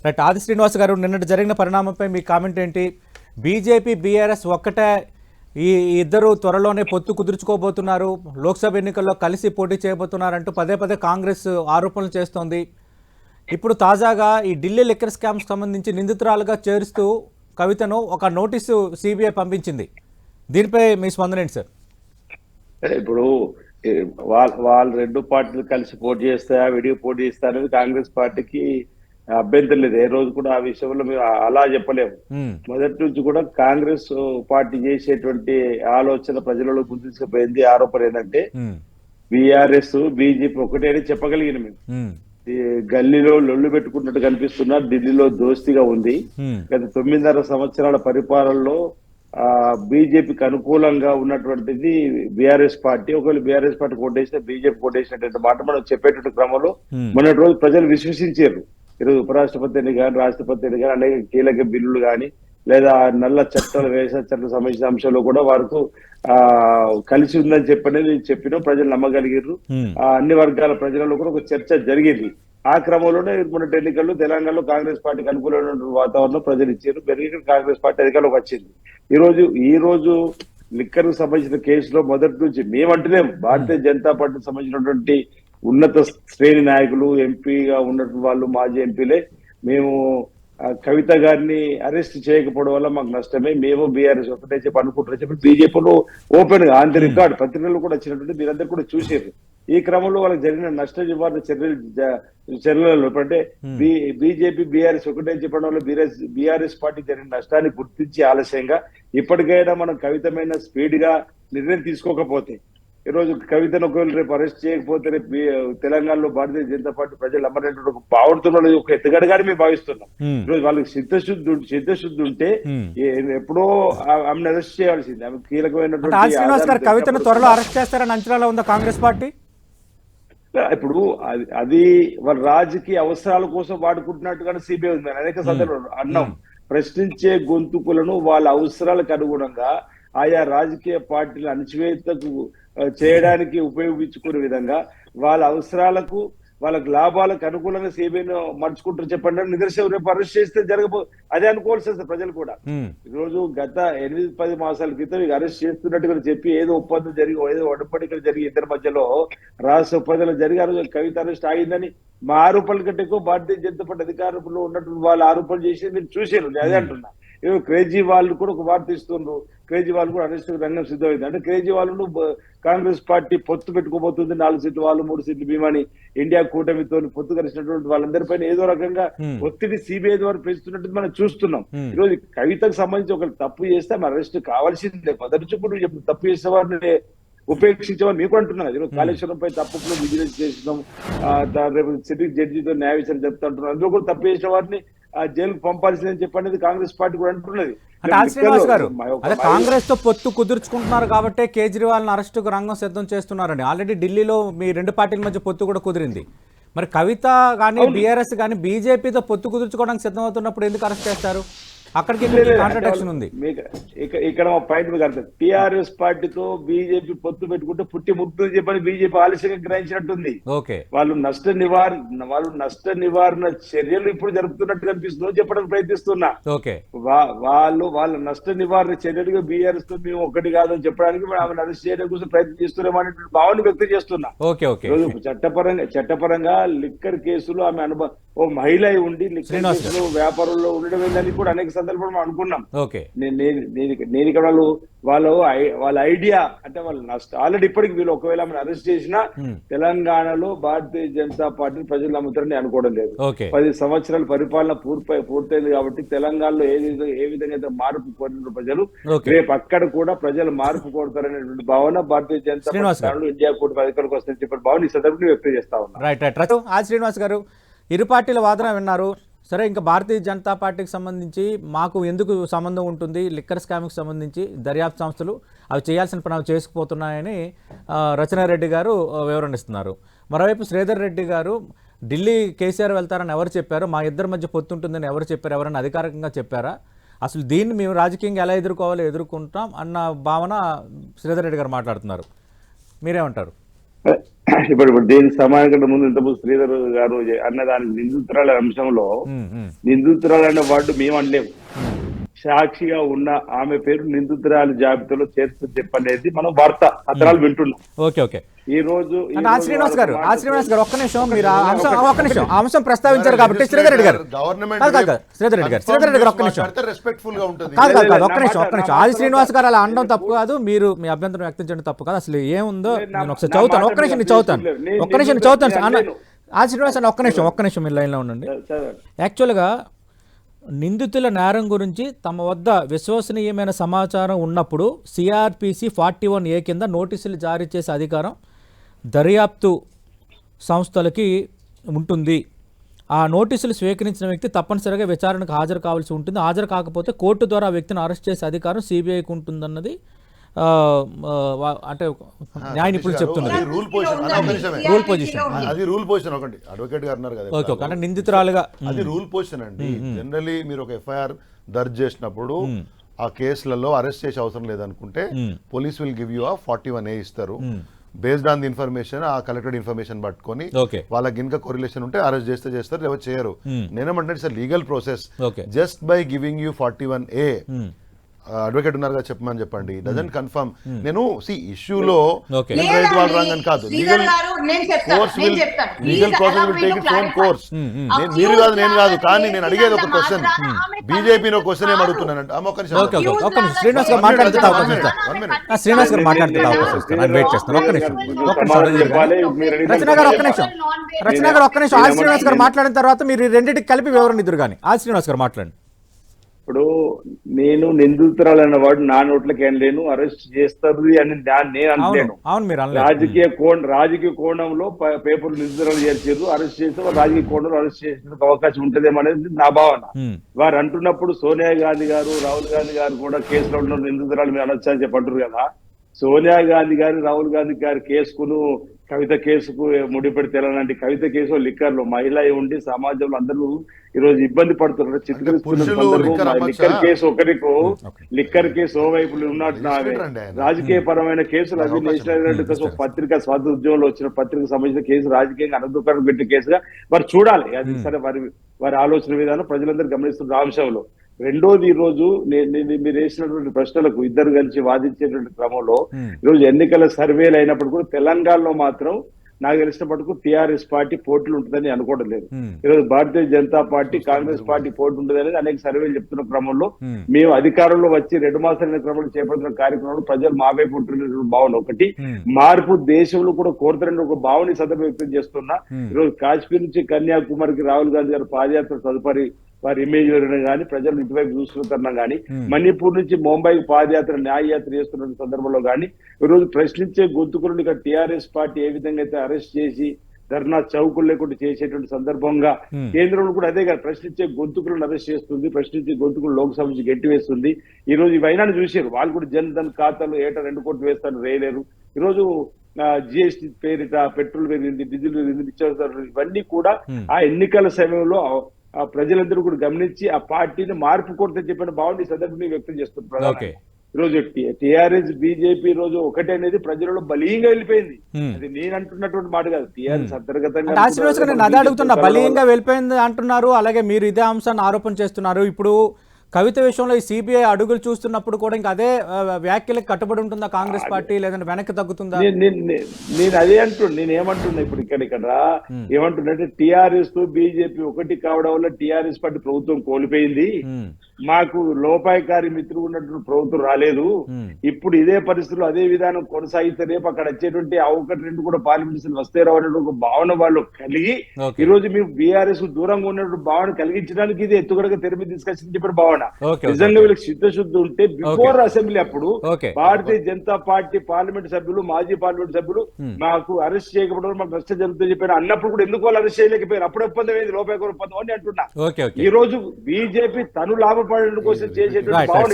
Right. ఆది శ్రీనివాస్ గారు, నిన్నటి జరిగిన పరిణామంపై మీ కామెంట్ ఏంటి? బీజేపీ బీఆర్ఎస్ ఒక్కటే, ఈ ఇద్దరు త్వరలోనే పొత్తు కుదుర్చుకోబోతున్నారు, లోక్సభ ఎన్నికల్లో కలిసి పోటీ చేయబోతున్నారంటూ పదే పదే కాంగ్రెస్ ఆరోపణలు చేస్తోంది. ఇప్పుడు తాజాగా ఈ ఢిల్లీ లిక్కర్ స్కామ్కి సంబంధించి నిందితురాలుగా చేరుస్తూ కవితను ఒక నోటీసు సిబిఐ పంపించింది. దీనిపై మీ స్పందన ఏంటి సార్? ఇప్పుడు వాళ్ళు రెండు పార్టీలు కలిసి పోటీ చేస్తాయా, విడిగా పోటీ చేస్తారనేది కాంగ్రెస్ పార్టీకి అభ్యంతరం లేదు. ఏ రోజు కూడా ఆ విషయంలో మేము అలా చెప్పలేము. మొదటి నుంచి కూడా కాంగ్రెస్ పార్టీ చేసేటువంటి ఆలోచన ప్రజలలో గుర్తించకపోయింది. ఆరోపణ ఏంటంటే బీఆర్ఎస్ బీజేపీ ఒకటే అని చెప్పగలిగిన మేము. ఈ గల్లీలో లొల్లు పెట్టుకున్నట్టు కనిపిస్తున్నారు, ఢిల్లీలో దోస్తిగా ఉంది. గత 9.5 సంవత్సరాల పరిపాలనలో బీజేపీకి అనుకూలంగా ఉన్నటువంటిది బీఆర్ఎస్ పార్టీ. ఒకవేళ బీఆర్ఎస్ పార్టీ కోటేసిన బీజేపీ కోటేసినటువంటి మాట మనం చెప్పేటువంటి క్రమంలో మొన్నటి రోజు ప్రజలు విశ్వసించారు. ఈరోజు ఉపరాష్ట్రపతి ఎన్నిక కానీ, రాష్ట్రపతి ఎన్నిక కానీ, అనేక కీలక బిల్లులు కానీ, లేదా నల్ల చట్టాలు, వ్యవసాయ చట్టాలకు సంబంధించిన అంశంలో కూడా వారికి కలిసి ఉందని చెప్పిన ప్రజలు నమ్మగలిగారు. అన్ని వర్గాల ప్రజలలో కూడా ఒక చర్చ జరిగింది. ఆ క్రమంలోనే మొన్నటి ఎన్నికల్లో తెలంగాణలో కాంగ్రెస్ పార్టీకి అనుకూలమైన వాతావరణం ప్రజలు ఇచ్చారు. పెరిగి కాంగ్రెస్ పార్టీ అధికారంలోకి వచ్చింది. ఈ రోజు లిక్కర్ కు సంబంధించిన కేసులో మొదటి నుంచి మేమంటలేము, భారతీయ జనతా పార్టీకి సంబంధించినటువంటి ఉన్నత శ్రేణి నాయకులు, ఎంపీగా ఉన్నటువంటి వాళ్ళు, మాజీ ఎంపీలే, మేము కవిత గారిని అరెస్ట్ చేయకపోవడం వల్ల మాకు నష్టమే, మేము బీఆర్ఎస్ ఒకటే చెప్పి అనుకుంటున్నా చెప్పి బీజేపీలో ఓపెన్ గా ఆన్ ది రికార్డ్ పత్రికలు కూడా వచ్చినటువంటి మీరందరూ కూడా చూసారు. ఈ క్రమంలో వాళ్ళకి జరిగిన నష్ట నివారణ చర్యలలో అంటే బీజేపీ బీఆర్ఎస్ ఒకటే చెప్పడం వల్ల బీఆర్ఎస్ పార్టీ జరిగిన నష్టాన్ని గుర్తించి ఆలస్యంగా ఇప్పటికైనా మనం కవితమైన స్పీడ్ గా నిర్ణయం తీసుకోకపోతే, ఈ రోజు కవితను ఒకవేళ రేపు అరెస్ట్ చేయకపోతే రేపు తెలంగాణలో భారతీయ జనతా పార్టీ ప్రజలు అమ్మనటువంటి బాగుంటున్న ఒక ఎత్తుగడగానే మేము భావిస్తున్నాం. ఈరోజు వాళ్ళకి చిత్తశుద్ధి ఉంటే ఎప్పుడో ఆమెను అరెస్ట్ చేయాల్సింది. ఆమె కీలకమైనటువంటి కవితను త్వరలో అరెస్ట్ చేస్తారని అంచనాలో ఉందా కాంగ్రెస్ పార్టీ? ఇప్పుడు అది వాళ్ళ రాజకీయ అవసరాల కోసం వాడుకుంటున్నట్టుగానే సిబిఐ ఉంది. అనేక సందర్భాలు అన్నాం, ప్రశ్నించే గొంతుకులను వాళ్ళ అవసరాలకు అనుగుణంగా ఆయా రాజకీయ పార్టీల అణచివేతకు చేయడానికి ఉపయోగించుకునే విధంగా వాళ్ళ అవసరాలకు, వాళ్ళకి లాభాలకు అనుకూలంగా సిబిఐను మర్చుకుంటారు చెప్పండి. నిదర్శనం రేపు అరెస్ట్ చేస్తే అదే అనుకోవాల్సి వస్తుంది ప్రజలు కూడా. ఈరోజు గత 8-10 మాసాల క్రితం అరెస్ట్ చేస్తున్నట్టుగా చెప్పి ఏదో ఒప్పందం జరిగి, ఏదో ఒడంబడికలు జరిగి ఇద్దరి మధ్యలో రాష్ట్ర ఒప్పందాలు జరిగి ఆ రోజు కవిత అరెస్ట్ ఆగిందని మా ఆరోపణల కంటే ఎక్కువ భారతీయ జనతా పార్టీ అధికారంలో ఉన్నటువంటి వాళ్ళు ఆరోపణలు చేసి మీరు చూసారు. అదే అంటున్నా. ఏదో కేజ్రీవాల్ కూడా ఒక వార్త ఇస్తున్నారు, కేజ్రీవాల్ కూడా అరెస్ట్ రంగం సిద్ధమైంది. అంటే కేజ్రీవాల్ కాంగ్రెస్ పార్టీ పొత్తు పెట్టుకోబోతుంది, 4 సీట్లు వాళ్ళు, 3 సీట్లు భీమాని ఇండియా కూటమితో పొత్తు కలిసినటువంటి వాళ్ళందరిపైన ఏదో రకంగా ఒత్తిడి సిబిఐ ద్వారా పెంచుతున్నట్టు మనం చూస్తున్నాం. ఈరోజు కవితకు సంబంధించి ఒకరు తప్పు చేస్తే మన అరెస్ట్ కావాల్సిందే. మొదటి చూపు తప్పు చేసే వారిని ఉపేక్షించేవారు మీకు అంటున్నారు. ఈరోజు కాళేశ్వరం పై తప్పులు విజిలెన్స్ చేసినాం, రేపు సిట్టింగ్ జడ్జితో న్యాయ విచారణ చెప్తా అంటున్నారు. అందులో కూడా తప్పు చేసిన వారిని జైలుకు పంపాల్సిందని చెప్పనేది కాంగ్రెస్ పార్టీ కూడా అంటున్నది. కాంగ్రెస్ తో పొత్తు కుదుర్చుకుంటున్నారు కాబట్టి కేజ్రీవాల్ అరెస్టుకు రంగం సిద్ధం చేస్తున్నారండి. ఆల్రెడీ ఢిల్లీలో మీ రెండు పార్టీల మధ్య పొత్తు కూడా కుదిరింది. మరి కవిత కానీ బీఆర్ఎస్ కానీ బీజేపీతో పొత్తు కుదుర్చుకోవడానికి సిద్ధమవుతున్నప్పుడు ఎందుకు అరెస్ట్ చేస్తారు? అక్కడికి కాంట్రడిక్షన్ ఉంది. ఇక్కడ మా పాయింట్ మీకు అర్థం. టిఆర్ఎస్ పార్టీతో బీజేపీ పొత్తు పెట్టుకుంటే పుట్టి ముట్టు చెప్పని బీజేపీ ఆలస్యంగా గ్రహించినట్టుంది. వాళ్ళు నష్ట నివారణ చర్యలు ఇప్పుడు జరుపుతున్నట్టు కనిపిస్తుందో చెప్పడానికి ప్రయత్నిస్తున్నా. వాళ్ళ నష్ట నివారణ చర్యలుగా బీఆర్ఎస్ తో మేము ఒకటి కాదని చెప్పడానికి ఆమెను అరెస్ట్ చేయడం కోసం ప్రయత్నం చేస్తున్నాం అనేటువంటి భావన వ్యక్తం చేస్తున్నా. చట్టపరంగా లిక్కర్ కేసులో ఆమె ఓ మహిళ ఉండి లిక్కర్ కేసులో వ్యాపారంలో ఉండడం ఏందని కూడా అనేక సందర్భంలో అనుకున్నాం. నేను ఇక్కడ వాళ్ళ ఐడియా అంటే వాళ్ళ నష్టం ఆల్రెడీ ఇప్పటికి వీళ్ళు ఒకవేళ ఆమెను అరెస్ట్ చేసినా తెలంగాణలో భారతీయ జనతా పార్టీ ప్రజలు నమ్ముతారని అనుకోవడం లేదు. 10 సంవత్సరాల పరిపాలన పూర్తయింది కాబట్టి తెలంగాణలో ఏ విధంగా మార్పు కోరిన ప్రజలు రేపు అక్కడ కూడా ప్రజలు మార్పు కోరుతారనేటువంటి భావన భారతీయ జనతా పార్టీ ఇండియా కూటమి అధికారులకు వస్తుందని చెప్పిన భావన ఈ సందర్భంగా వ్యక్తం చేస్తా ఉన్నారు. శ్రీనివాస్ గారు, ఇరు పార్టీల వాదన విన్నారు. సరే, ఇంకా భారతీయ జనతా పార్టీకి సంబంధించి మాకు ఎందుకు సంబంధం ఉంటుంది, లిక్కర్ స్కామ్కి సంబంధించి దర్యాప్తు సంస్థలు అవి చేయాల్సిన పని అవి చేసుకుపోతున్నాయని రచనారెడ్డి గారు వివరణిస్తున్నారు. మరోవైపు శ్రీధర్ రెడ్డి గారు ఢిల్లీ కేసీఆర్ వెళ్తారని ఎవరు చెప్పారు, మా ఇద్దరి మధ్య పొత్తుంటుందని ఎవరు చెప్పారు, ఎవరైనా అధికారికంగా చెప్పారా, అసలు దీన్ని మేము రాజకీయంగా ఎలా ఎదుర్కుంటాం అన్న భావన శ్రీధర్ రెడ్డి గారు మాట్లాడుతున్నారు. మీరేమంటారు? ఇప్పుడు దీనికి సమానంగా ముందు ఇంతకుముందు శ్రీధర్ గారు అన్న దానికి నిందితురాల అంశంలో నిందితురాలు అనే వార్డు మేము అనలేము. సాక్షిగా ఉన్న ఆమె పేరు నిందితురాల జాబితాలో చేర్చు చెప్పనేది మనం వార్త పత్రాలు వింటున్నాం. Okay okay. ఈ రోజు శ్రీనివాస్ గారు ఒక్క నిమిషం మీరు ఆ అంశం ప్రస్తావించారు కాబట్టి శ్రీధర్ రెడ్డి గారు ఒక్క నిమిషం కాదు ఒక్క నిమిషం ఆది శ్రీనివాస్ గారు అలా అనడం తప్పు కాదు, మీరు మీ అభ్యంతరం వ్యక్తం చేయడం తప్పు కాదు. అసలు ఏముందో నేను ఒకసారి చదువుతాను, ఒక్క నిమిషం చదువుతాను. ఆది శ్రీనివాస్ అని ఒక్క నిమిషం మీరు లైన్లో ఉండండి. యాక్చువల్గా నిందితుల నేరం గురించి తమ వద్ద విశ్వసనీయమైన సమాచారం ఉన్నప్పుడు సిఆర్పిసి 41A కింద నోటీసులు జారీ చేసే అధికారం దర్యాప్తు సంస్థలకి ఉంటుంది. ఆ నోటీసులు స్వీకరించిన వ్యక్తి తప్పనిసరిగా విచారణకు హాజరు కావాల్సి ఉంటుంది. హాజరు కాకపోతే కోర్టు ద్వారా ఆ వ్యక్తిని అరెస్ట్ చేసే అధికారం సిబిఐకి ఉంటుందన్నది అంటే న్యాయ నిపుణులు చెప్తున్నది. రూల్ పొజిషన్ ఒకటి అడ్వకేట్ గారు అన్నారు కదా, అంటే నిందితురాలుగా అది రూల్ పొజిషన్ అండి. జనరలీ మీరు ఒక ఎఫ్ఐఆర్ దర్జ్ చేసినప్పుడు ఆ కేసులలో అరెస్ట్ చేసే అవసరం లేదనుకుంటే పోలీస్ విల్ గివ్ యూ ఆ 41A ఇస్తారు. బేస్డ్ ఆన్ ది ఇన్ఫర్మేషన్, ఆ కలెక్టెడ్ ఇన్ఫర్మేషన్ పట్టుకొని వాళ్ళకి ఇంకా కొరిలేషన్ ఉంటే అరెస్ట్ చేస్తారు, లేకపోతే చేయరు. నేనేమంటే it's legal process. Just by giving you 41A advocate ఉన్నారు కదా చెప్పమని చెప్పండి, డజంట్ కన్ఫర్మ్. నేను ఇష్యూలో రైట్ వాళ్ళు రాంగ్ అని కాదు, legal course will take its own course. మీరు కాదు నేను కాదు, కానీ నేను అడిగేది ఒక క్వశ్చన్, బీజేపీని ఒక క్వశ్చన్ ఏమడుగుతున్నానంటే శ్రీనివాస్ గారు మాట్లాడితే శ్రీనివాస్ గారు మాట్లాడిన తర్వాత మీరు రెండింటికి కలిపి వివరణ ఇద్దరు కానీ శ్రీనివాస్ గారు మాట్లాడండి. ఇప్పుడు నేను నిందితురాలన్న వాడు నా నోట్లకి అనలేను, అరెస్ట్ చేస్తారు అని నేను అనలేను. రాజకీయ కోణంలో పేపర్లు నిందితురాలు చేర్చారు, అరెస్ట్ చేస్తే రాజకీయ కోణంలో అరెస్ట్ చేసేందుకు అవకాశం ఉంటుందేమో అనేది నా భావన. వారు అంటున్నప్పుడు సోనియా గాంధీ గారు, రాహుల్ గాంధీ గారు కూడా కేసులో ఉన్న నిందితురాలు మీరు అనొచ్చని చెప్పి అంటారు కదా. సోనియా గాంధీ గారు, రాహుల్ గాంధీ గారి కేసుకును కవిత కేసుకు ముడిపెడితే లాంటి కవిత కేసు లిక్కర్లో మహిళ ఉండి సమాజంలో అందరూ ఈరోజు ఇబ్బంది పడుతున్నారు, చిత్రీకరిస్తున్నారు. లిక్కర్ కేసు ఒకరికు లిక్కర్ కేసు ఓవైపులు ఉన్నట్టు రాజకీయ పరమైన కేసులు అది నేషనల్ పత్రిక స్వాతంత్ర్యంలో వచ్చిన పత్రిక సంబంధించిన కేసు రాజకీయంగా అనధికారం పెట్టిన కేసుగా వారు చూడాలి. అది సరే వారి ఆలోచన విధానం ప్రజలందరూ గమనిస్తున్న అంశంలో. రెండోది, ఈ రోజు మీరు వేసినటువంటి ప్రశ్నలకు ఇద్దరు కలిసి వాదించేటువంటి క్రమంలో ఈరోజు ఎన్నికల సర్వేలు అయినప్పుడు కూడా తెలంగాణలో మాత్రం నాకు తెలిసినప్పటికూ టీఆర్ఎస్ పార్టీ పోటీలు ఉంటుందని అనుకోవడం లేదు. ఈరోజు భారతీయ జనతా పార్టీ, కాంగ్రెస్ పార్టీ పోటీ ఉంటుంది అనేది అనేక సర్వేలు చెప్తున్న క్రమంలో మేము అధికారంలో వచ్చి 2 మాసాల క్రమంలో చేపడుతున్న కార్యక్రమంలో ప్రజలు మా వైపు ఉంటున్న భావన ఒకటి, మార్పు దేశంలో కూడా కోరుతున్న ఒక భావన సందర్భం వ్యక్తం చేస్తున్నా. ఈరోజు కాశ్మీర్ నుంచి కన్యాకుమారికి రాహుల్ గాంధీ గారు పాదయాత్ర తదుపరి వారి ఇమేజ్ కానీ ప్రజలు ఇటువైపు చూస్తున్నా కానీ, మణిపూర్ నుంచి ముంబైకి పాదయాత్ర న్యాయయాత్ర చేస్తున్న సందర్భంలో కానీ ఈరోజు ప్రశ్నించే గొంతుకులను ఇక్కడ టీఆర్ఎస్ పార్టీ ఏ విధంగా అయితే అరెస్ట్ చేసి ధర్నా చౌకులు లేకుండా చేసేటువంటి సందర్భంగా కేంద్రంలో కూడా అదే కాదు, ప్రశ్నించే గొంతుకులను అరెస్ట్ చేస్తుంది, ప్రశ్నించే గొంతుకులు లోక్సభ నుంచి గట్టి వేస్తుంది. ఈ రోజు ఇవైనా చూసారు, వాళ్ళు కూడా జన్ ధన్ ఖాతాలు ఏటా 2 కోట్లు వేస్తాను వేయలేరు. ఈరోజు జిఎస్టీ పేరిట పెట్రోల్ పెరిగింది, డీజిల్ పెరిగింది, నిత్యావసరాలు ఇవన్నీ కూడా ఆ ఎన్నికల సమయంలో ఆ ప్రజలందరూ కూడా గమనించి ఆ పార్టీని మార్పు కొడుతని చెప్పిన భావన ఈ సందర్భంగా వ్యక్తం చేస్తున్నారు. ఈరోజు టీఆర్ఎస్ బీజేపీ రోజు ఒకటే అనేది ప్రజలలో బలీయంగా వెళ్ళిపోయింది. అది నేను అంటున్నటువంటి మాట కాదు, టీఆర్ఎస్ అంతర్గతంగా అడుగుతున్నా బలీయంగా వెళ్ళిపోయింది అంటున్నారు. అలాగే మీరు ఇదే అంశాన్ని ఆరోపణ చేస్తున్నారు. ఇప్పుడు కవిత విషయంలో ఈ సిబిఐ అడుగులు చూస్తున్నప్పుడు కూడా ఇంకా అదే వ్యాఖ్యలకు కట్టుబడి ఉంటుందా కాంగ్రెస్ పార్టీ, లేదంటే వెనక్కి తగ్గుతుందా? నేను అదే నేనేమంటున్నా ఇప్పుడు ఇక్కడ ఏమంటున్నట్టే టీఆర్ఎస్ తో బీజేపీ ఒకటి కావడం వల్ల టీఆర్ఎస్ పార్టీ ప్రభుత్వం కోల్పోయింది, మాకు లోపాయకారి మిత్రులు ఉన్నటువంటి ప్రభుత్వం రాలేదు. ఇప్పుడు ఇదే పరిస్థితుల్లో అదే విధానం కొనసాగితే రేపు అక్కడ వచ్చేటువంటి 1-2 కూడా పార్లమెంట్ వస్తే రావడం ఒక భావన వాళ్ళు కలిగి ఈ రోజు మేము బీఆర్ఎస్ దూరంగా ఉన్నటువంటి భావన కలిగించడానికి ఇది ఎత్తుగడగా తెర మీద తీసుకొచ్చింది చెప్పిన భావన. నిజంగా వీళ్ళకి చిత్తశుద్ధి ఉంటే బిఫోర్ అసెంబ్లీ అప్పుడు భారతీయ జనతా పార్టీ పార్లమెంట్ సభ్యులు, మాజీ పార్లమెంట్ సభ్యులు మాకు అరెస్ట్ చేయకపోవడం మాకు నష్టం జరుగుతుంది చెప్పారు అన్నప్పుడు కూడా ఎందుకు వాళ్ళు అరెస్ట్ చేయలేకపోయారు? అప్పుడు ఒప్పందం ఏది లోపాయక ఒప్పందం అని అంటున్నా. ఈ రోజు బీజేపీ తను లాభపడడం కోసం చేసేటువంటి భావన